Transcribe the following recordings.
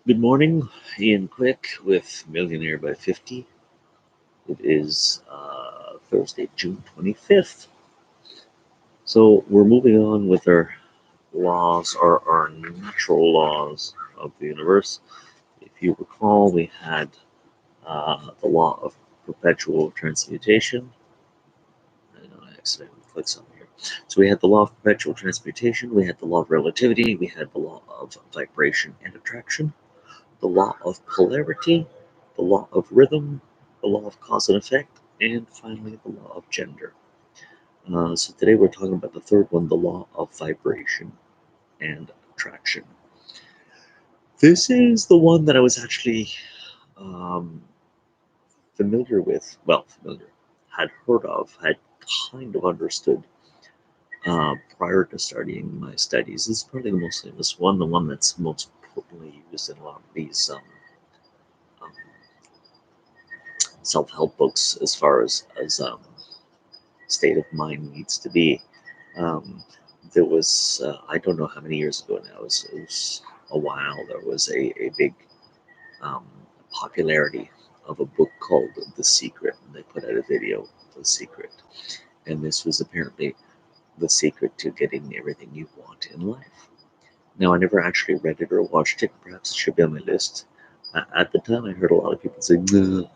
Good morning, Ian Quick with Millionaire by 50. It is Thursday, June 25th. So we're moving on with our laws, our natural laws of the universe. If you recall, we had the law of perpetual transmutation. I know I accidentally clicked something here. So we had the law of perpetual transmutation, we had the law of relativity, we had the law of vibration and attraction, the law of polarity, the law of rhythm, the law of cause and effect, and finally the law of gender. So today we're talking about the third one, the law of vibration and attraction. This is the one that I was actually um, familiar with, had heard of, had kind of understood prior to starting my studies. This is probably the most famous one, the one that's most potently used in a lot of these um, self-help books as far as state of mind needs to be. Um, there was I don't know how many years ago now. It was a while. There was a big um, popularity of a book called The Secret, and they put out a video, The Secret, and this was apparently the secret to getting everything you want in life. Now, I never actually read it or watched it. Perhaps it should be on my list. At the time, I heard a lot of people say, "No,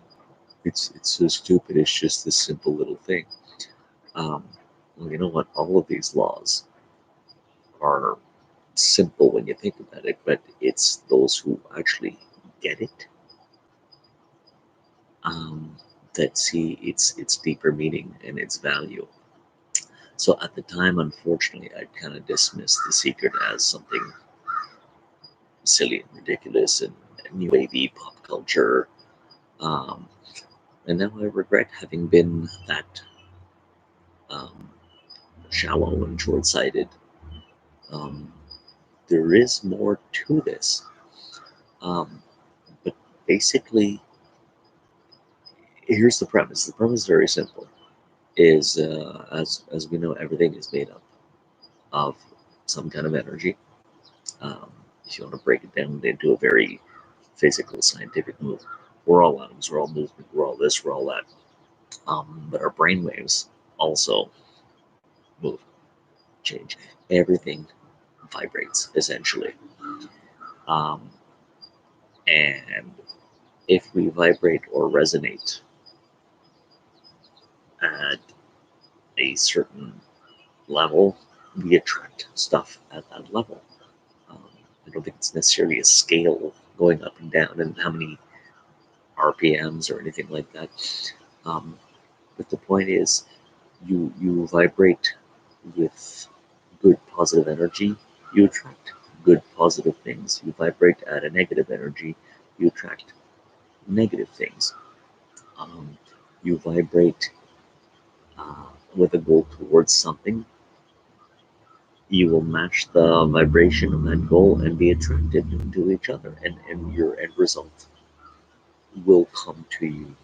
it's so stupid. It's just this simple little thing." Um, well, you know what? All of these laws are simple when you think about it, but it's those who actually get it um, that see its deeper meaning and its value. So at the time, unfortunately, I kind of dismissed The Secret as something silly and ridiculous and new wavy pop culture. Um, and now I regret having been that um, shallow and short sighted. Um, there is more to this. Um, but basically, here's the premise. The premise is very simple. Is as we know, everything is made up of some kind of energy. Um, if you want to break it down into a very physical, scientific move, we're all atoms, we're all movement, we're all this, we're all that. But our brain waves also move, change. Everything vibrates essentially, um, and if we vibrate or resonate at a certain level, we attract stuff at that level. Um, I don't think it's necessarily a scale going up and down and how many RPMs or anything like that. Um, but the point is, you vibrate with good positive energy, you attract good positive things. You vibrate at a negative energy, you attract negative things. Um, you vibrate with a goal towards something, you will match the vibration of that goal and be attracted to each other, and your end result will come to you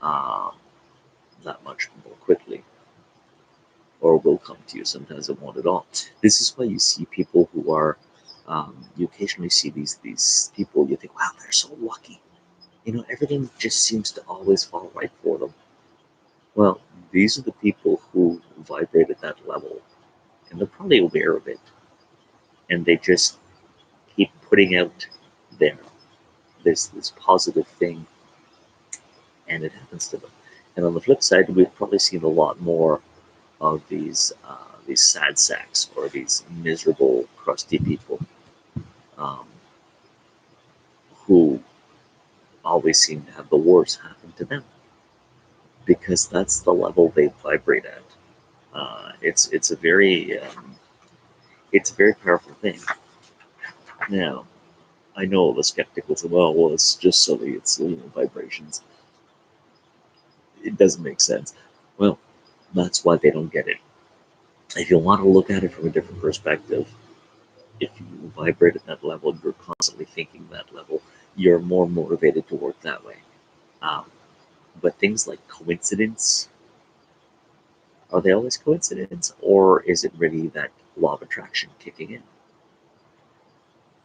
uh, that much more quickly, or will come to you. Sometimes it won't at all. This is why you see people who are, you occasionally see these people. You think, wow, they're so lucky. You know, everything just seems to always fall right for them. Well, these are the people who vibrate at that level, and they're probably aware of it, and they just keep putting out there this positive thing, and it happens to them. And on the flip side, we've probably seen a lot more of these sad sacks or these miserable, crusty people um, who always seem to have the worst happen to them because that's the level they vibrate at. It's a very powerful thing. Now, I know the skeptic will say, well, it's just silly. It's vibrations. It doesn't make sense. Well, that's why they don't get it. If you want to look at it from a different perspective, if you vibrate at that level, you're constantly thinking that level, you're more motivated to work that way. Um, but things like coincidence, are they always coincidence, or is it really that law of attraction kicking in?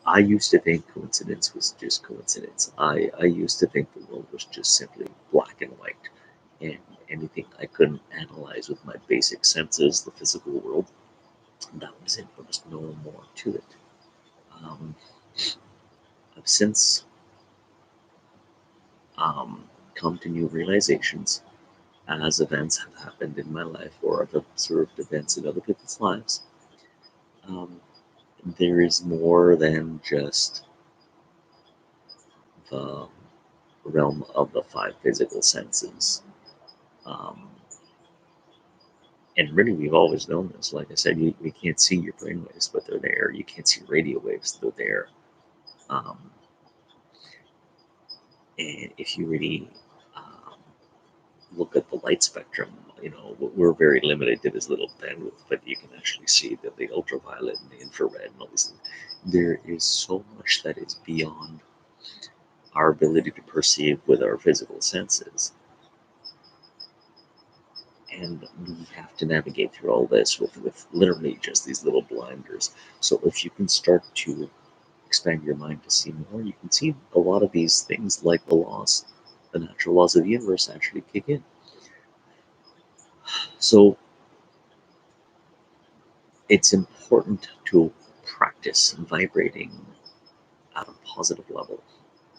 I used to think coincidence was just coincidence. I used to think the world was just simply black and white, and anything I couldn't analyze with my basic senses, the physical world, that was it. There was no more to it. Um, I've since come to new realizations as events have happened in my life or I've observed events in other people's lives. Um, there is more than just the realm of the five physical senses. Um, and really, we've always known this. Like I said, you can't see your brain waves, but they're there. You can't see radio waves, they're there. Um, and if you really um, look at the light spectrum, we're very limited to this little bandwidth, but you can actually see that the ultraviolet and the infrared and all these things. There is so much that is beyond our ability to perceive with our physical senses. And we have to navigate through all this with literally just these little blinders. So if you can start to expand your mind to see more, you can see a lot of these things like the natural laws of the universe actually kick in. So it's important to practice vibrating at a positive level.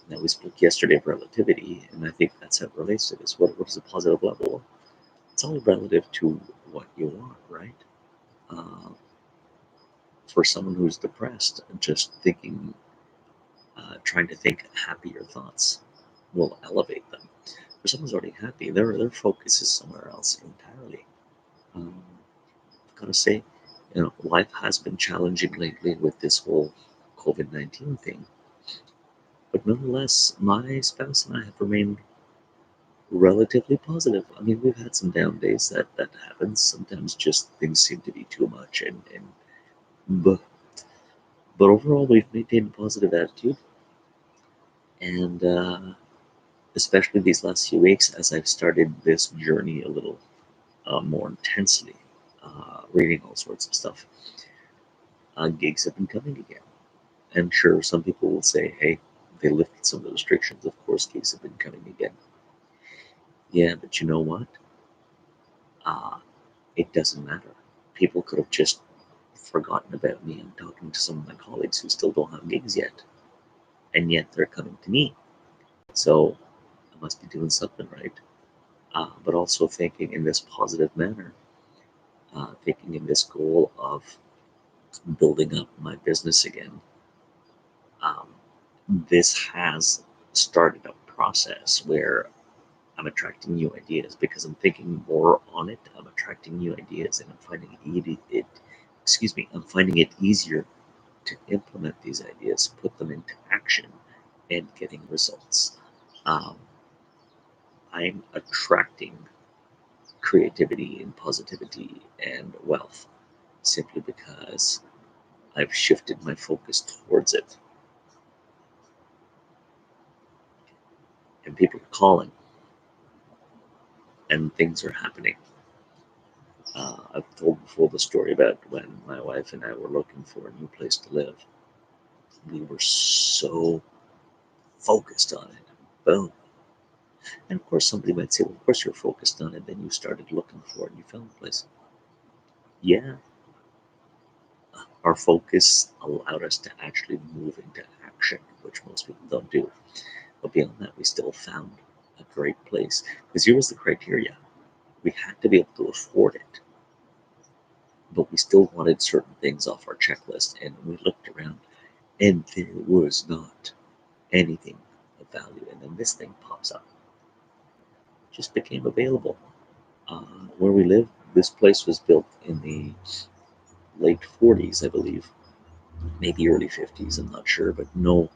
Now, we spoke yesterday of relativity, and I think that's how it relates to this. What is a positive level? It's all relative to what you want, right? Uh, for someone who's depressed, just trying to think happier thoughts will elevate them. For someone who's already happy, their focus is somewhere else entirely. I've got to say, life has been challenging lately with this whole COVID-19 thing. But nonetheless, my spouse and I have remained relatively positive. I mean, we've had some down days that happens. Sometimes just things seem to be too much, and but overall, we've maintained a positive attitude, and especially these last few weeks, as I've started this journey a little more intensely, reading all sorts of stuff. Gigs have been coming again, and sure, some people will say, "Hey, they lifted some of the restrictions. Of course, gigs have been coming again." Yeah, but you know what? Uh, it doesn't matter. People could have just forgotten about me. I'm talking to some of my colleagues who still don't have gigs yet, and yet they're coming to me. So I must be doing something right. But also thinking in this positive manner, thinking in this goal of building up my business again. Um, this has started a process where I'm attracting new ideas because I'm thinking more on it. I'm attracting new ideas, and I'm finding I'm finding it easier to implement these ideas, put them into action, and getting results. Um, I'm attracting creativity and positivity and wealth simply because I've shifted my focus towards it, and people are calling, and things are happening. I've told before the story about when my wife and I were looking for a new place to live. We were so focused on it. Boom. And of course, somebody might say, well, of course you're focused on it. Then you started looking for it and you found a place. Yeah, our focus allowed us to actually move into action, which most people don't do. But beyond that, we still found a great place. Because here was the criteria: we had to be able to afford it, but we still wanted certain things off our checklist. And we looked around, and there was not anything of value. And then this thing pops up, just became available. Where we live, this place was built in the late 40s, I believe, maybe early 50s. I'm not sure, but no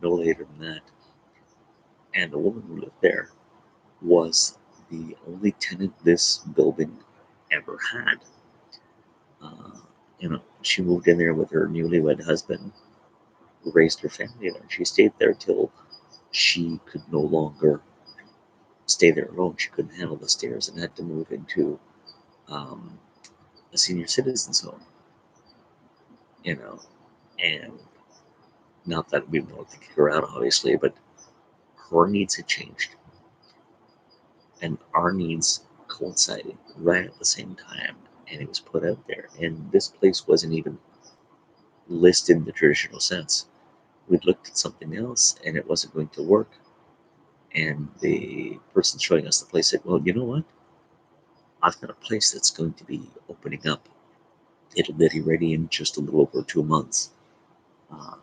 later than that. And the woman who lived there was the only tenant this building ever had. Uh, she moved in there with her newlywed husband, raised her family there, and she stayed there till she could no longer stay there alone. She couldn't handle the stairs and had to move into um, a senior citizens home, you know, and Not that we wanted to kick her out, obviously, but her needs had changed, and our needs coincided right at the same time, and it was put out there. And this place wasn't even listed in the traditional sense. We'd looked at something else, and it wasn't going to work. And the person showing us the place said, "Well, you know what? I've got a place that's going to be opening up. It'll be ready in just a little over 2 months."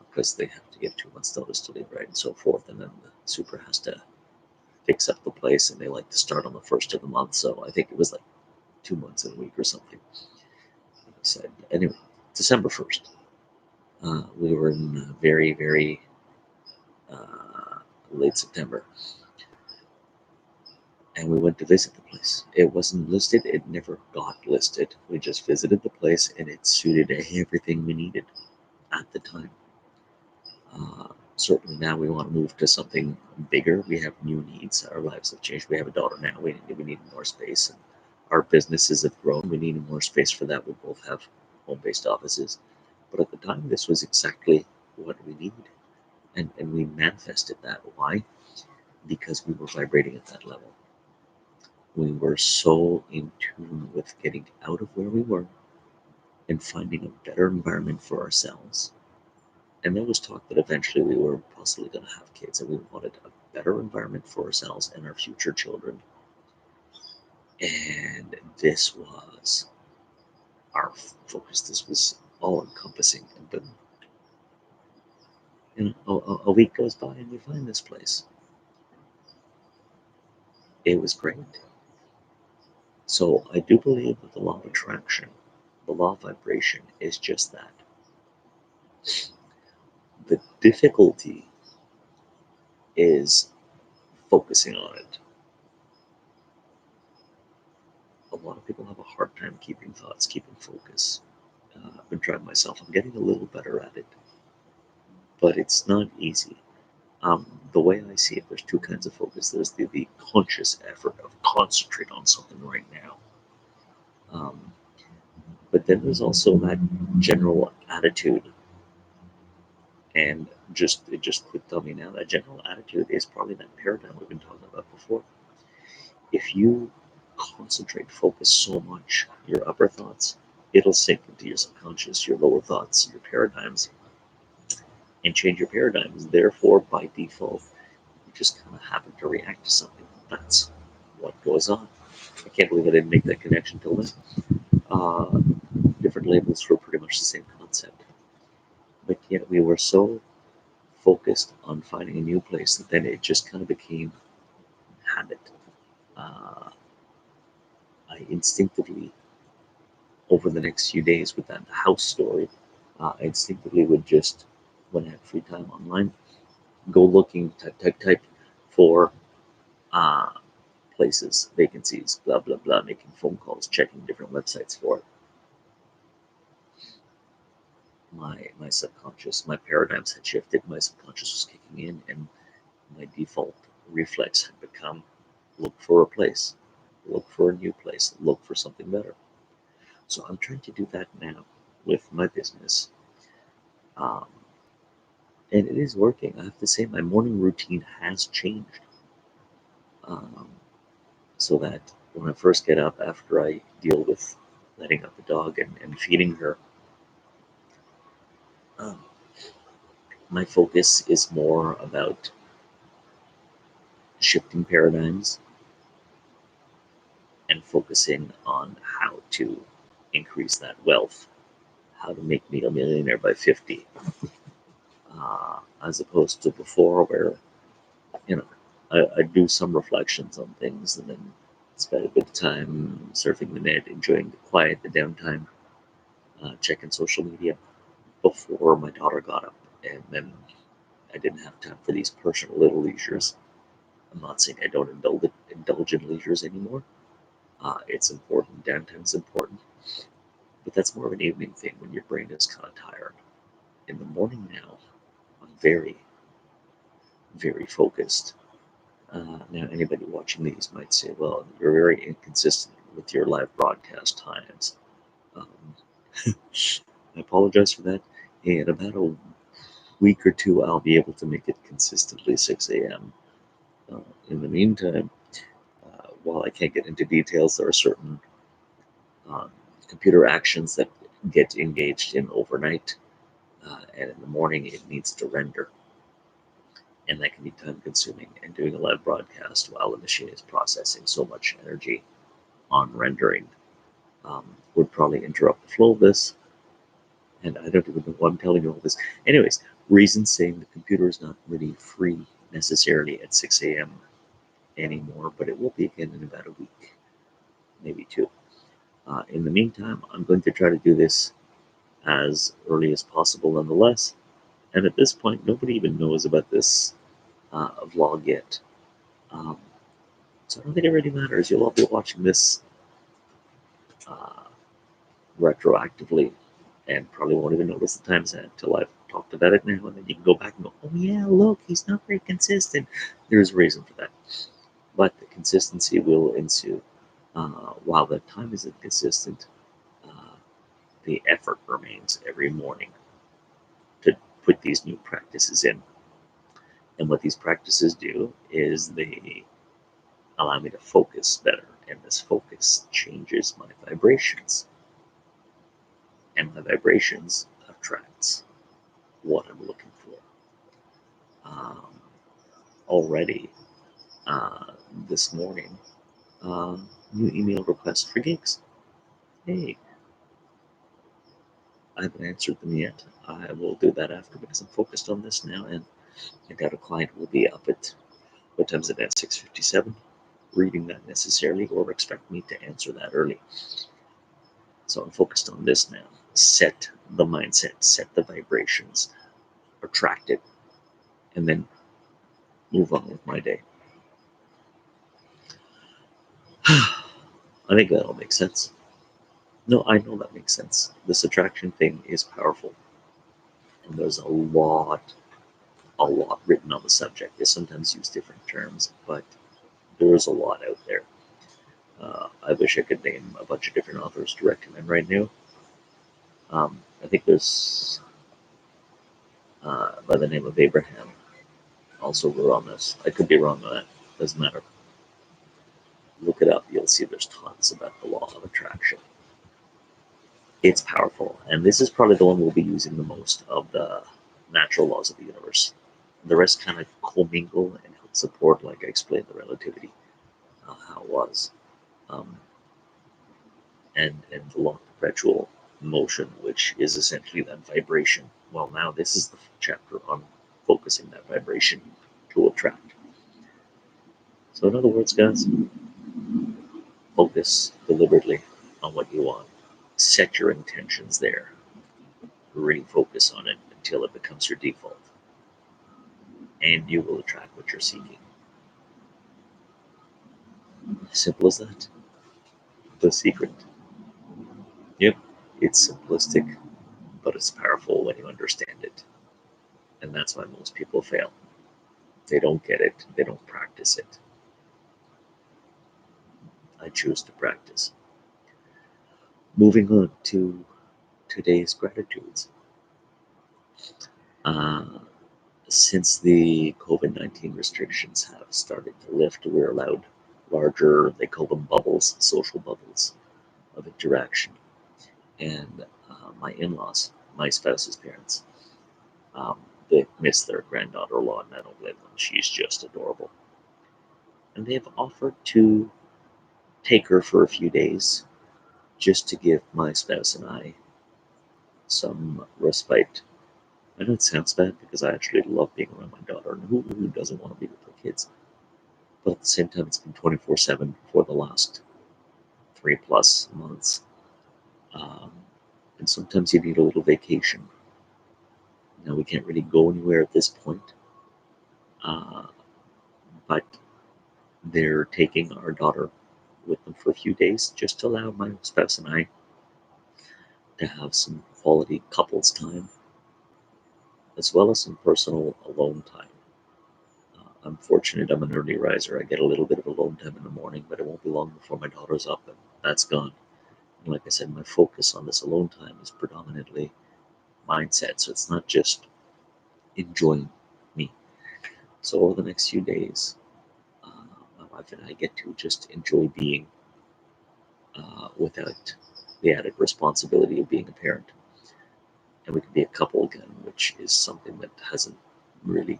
Because they have to give 2 months notice to leave, right, and so forth. And then the super has to fix up the place, and they like to start on the first of the month. So I think it was like 2 months in a week or something. He said, anyway, December 1st. We were in very, very late September, and we went to visit the place. It wasn't listed, it never got listed. We just visited the place, and it suited everything we needed at the time. Certainly now we want to move to something bigger. We have new needs. Our lives have changed. We have a daughter now. We need more space. And our businesses have grown. We need more space for that. We both have home-based offices. But at the time, this was exactly what we needed. And we manifested that. Why? Because we were vibrating at that level. We were so in tune with getting out of where we were and finding a better environment for ourselves. And there was talk that eventually we were possibly going to have kids, and we wanted a better environment for ourselves and our future children. And this was our focus. This was all encompassing. And then, a week goes by and we find this place. It was great. So I do believe that the law of attraction, the law of vibration, is just that. The difficulty is focusing on it. A lot of people have a hard time keeping thoughts, keeping focus. I've been trying myself. I'm getting a little better at it, but it's not easy. The way I see it, there's two kinds of focus. There's the conscious effort of concentrate on something right now. Um, but then there's also that general attitude. And it just clicked on me now. That general attitude is probably that paradigm we've been talking about before. If you concentrate, focus so much, your upper thoughts, it'll sink into your subconscious, your lower thoughts, your paradigms, and change your paradigms. Therefore, by default, you just kind of happen to react to something. That's what goes on. I can't believe I didn't make that connection till then. Uh, Different labels for pretty much the same concept. But yet we were so focused on finding a new place that then it just kind of became habit. Uh, I instinctively, over the next few days with that house story, I instinctively would just, when I had free time online, go looking, type for uh, places, vacancies, blah, blah, blah, making phone calls, checking different websites for it. My subconscious, my paradigms had shifted, my subconscious was kicking in, and my default reflex had become look for a place, look for a new place, look for something better. So I'm trying to do that now with my business. Um, and it is working. I have to say, my morning routine has changed. Um, so that when I first get up after I deal with letting out the dog and feeding her, um, my focus is more about shifting paradigms and focusing on how to increase that wealth, how to make me a millionaire by 50, as opposed to before where, you know, I do some reflections on things and then spend a bit of time surfing the net, enjoying the quiet, the downtime, checking social media before my daughter got up. And then I didn't have time for these personal little leisures. I'm not saying I don't indulge in leisures anymore. It's important. Downtime is important. But that's more of an evening thing when your brain is kind of tired. In the morning now, I'm very, very focused. Now, anybody watching these might say, well, you're very inconsistent with your live broadcast times. Um, I apologize for that. In about week or two, I'll be able to make it consistently 6 a.m. In the meantime, while I can't get into details, there are certain um, computer actions that get engaged in overnight, and in the morning it needs to render, and that can be time consuming. And doing a live broadcast while the machine is processing so much energy on rendering would probably interrupt the flow of this. And I don't even know why I'm telling you all this. Anyways, reason saying the computer is not really free necessarily at 6 a.m. anymore, but it will be again in about a week, maybe two. In the meantime, I'm going to try to do this as early as possible nonetheless. And at this point, nobody even knows about this vlog yet. Um, so I don't think it really matters. You'll all be watching this uh, retroactively and probably won't even notice the time stamp until I've talked about it now. And then you can go back and go, oh, yeah, look, he's not very consistent. There's a reason for that. But the consistency will ensue. While the time isn't consistent, uh, the effort remains every morning to put these new practices in. And what these practices do is they allow me to focus better. And this focus changes my vibrations. And my vibrations attracts what I'm looking for. Um, Already uh, this morning, uh, new email request for gigs. Hey, I haven't answered them yet. I will do that after because I'm focused on this now, and I doubt a client will be up at what time is it at 6:57, reading that necessarily, or expect me to answer that early. So I'm focused on this now. Set the mindset, set the vibrations, attract it, and then move on with my day. I think that all makes sense. No, I know that makes sense. This attraction thing is powerful, and there's a lot written on the subject. They sometimes use different terms, but there's a lot out there. I wish I could name a bunch of different authors to recommend right now. I think there's by the name of Abraham also wrote on this. I could be wrong on that. Doesn't matter. Look it up. You'll see there's tons about the law of attraction. It's powerful, and this is probably the one we'll be using the most of the natural laws of the universe. The rest kind of commingle and help support, like I explained, the relativity, how it was, um, and the law of perpetual motion, which is essentially that vibration. Well, now this is the chapter on focusing that vibration to attract. So, in other words, guys, focus deliberately on what you want. Set your intentions there. Really focus on it until it becomes your default, and you will attract what you're seeking. Simple as that. The secret. Yep, it's simplistic, but it's powerful when you understand it. And that's why most people fail. They don't get it, they don't practice it. I choose to practice. Moving on to today's gratitudes. Uh, since the COVID-19 restrictions have started to lift, we're allowed larger, they call them bubbles, social bubbles of interaction. And my in laws, my spouse's parents, they miss their granddaughter in law, and I don't blame them. She's just adorable. And they've offered to take her for a few days just to give my spouse and I some respite. I know it sounds bad because I actually love being around my daughter, and who doesn't want to be with their kids? But at the same time, it's been 24/7 for the last 3+ months. Um, and sometimes you need a little vacation. Now, we can't really go anywhere at this point, uh, but they're taking our daughter with them for a few days just to allow my spouse and I to have some quality couples time as well as some personal alone time. I'm fortunate I'm an early riser. I get a little bit of alone time in the morning, but it won't be long before my daughter's up and that's gone. And like I said, my focus on this alone time is predominantly mindset. So it's not just enjoying me. So over the next few days, my wife and I get to just enjoy being without the added responsibility of being a parent. And we can be a couple again, which is something that hasn't really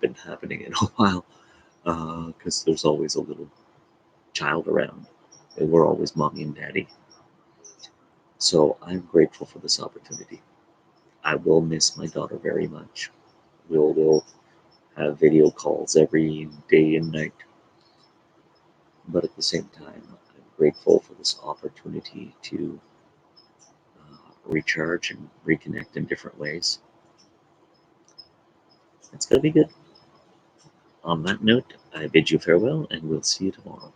been happening in a while because there's always a little child around. And we're always mommy and daddy. So I'm grateful for this opportunity. I will miss my daughter very much. We'll have video calls every day and night. But at the same time, I'm grateful for this opportunity to recharge and reconnect in different ways. It's going to be good. On that note, I bid you farewell and we'll see you tomorrow.